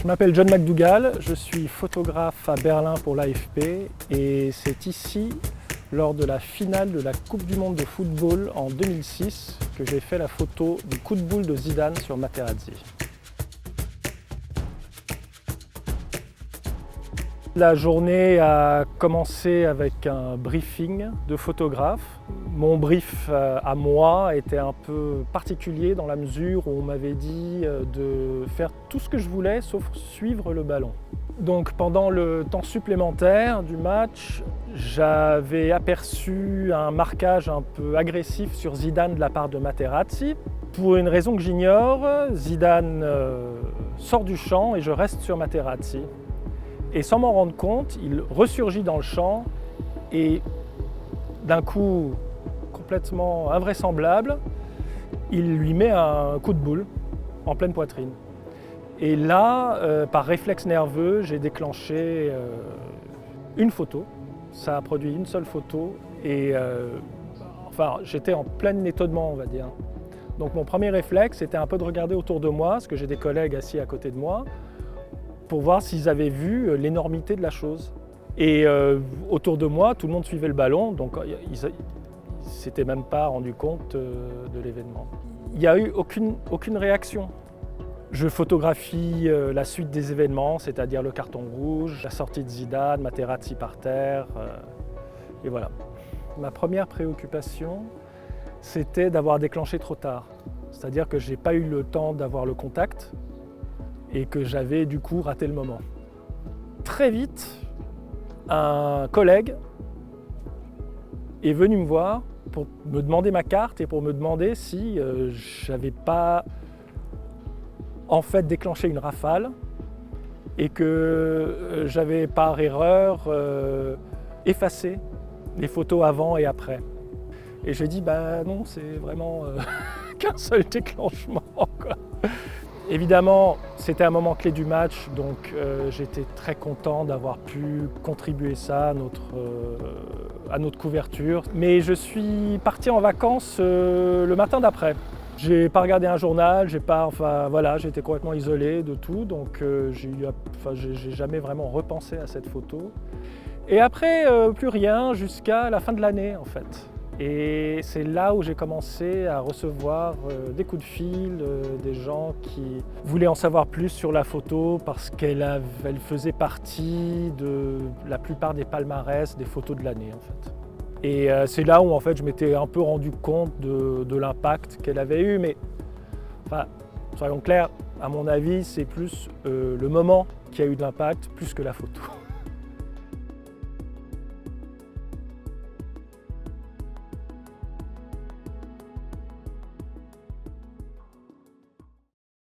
Je m'appelle John McDougall, je suis photographe à Berlin pour l'AFP et c'est ici, lors de la finale de la Coupe du Monde de football en 2006, que j'ai fait la photo du coup de boule de Zidane sur Materazzi. La journée a commencé avec un briefing de photographe. Mon brief à moi était un peu particulier dans la mesure où on m'avait dit de faire tout ce que je voulais sauf suivre le ballon. Donc pendant le temps supplémentaire du match, j'avais aperçu un marquage un peu agressif sur Zidane de la part de Materazzi. Pour une raison que j'ignore, Zidane sort du champ et je reste sur Materazzi. Et sans m'en rendre compte, il ressurgit dans le champ et d'un coup complètement invraisemblable, il lui met un coup de boule en pleine poitrine. Et là, par réflexe nerveux, j'ai déclenché une photo. Ça a produit une seule photo et j'étais en plein étonnement, on va dire. Donc mon premier réflexe, c'était un peu de regarder autour de moi, parce que j'ai des collègues assis à côté de moi, pour voir s'ils avaient vu l'énormité de la chose. Et autour de moi, tout le monde suivait le ballon, donc ils ne s'étaient même pas rendu compte de l'événement. Il n'y a eu aucune réaction. Je photographie la suite des événements, c'est-à-dire le carton rouge, la sortie de Zidane, Materazzi par terre, et voilà. Ma première préoccupation, c'était d'avoir déclenché trop tard. C'est-à-dire que je n'ai pas eu le temps d'avoir le contact, et que j'avais du coup raté le moment. Très vite, un collègue est venu me voir pour me demander ma carte et pour me demander si j'avais pas en fait déclenché une rafale et que j'avais par erreur effacé les photos avant et après. Et j'ai dit bah non, c'est vraiment qu'un seul déclenchement, quoi. Évidemment, c'était un moment clé du match, donc j'étais très content d'avoir pu contribuer ça à notre couverture. Mais je suis parti en vacances le matin d'après. J'ai pas regardé un journal, j'étais complètement isolé de tout, donc j'ai jamais vraiment repensé à cette photo. Et après, plus rien jusqu'à la fin de l'année en fait. Et c'est là où j'ai commencé à recevoir des coups de fil, des gens qui voulaient en savoir plus sur la photo parce qu'elle faisait partie de la plupart des palmarès des photos de l'année en fait. Et c'est là où en fait je m'étais un peu rendu compte de l'impact qu'elle avait eu, mais soyons clairs, à mon avis c'est plus le moment qui a eu de l'impact plus que la photo.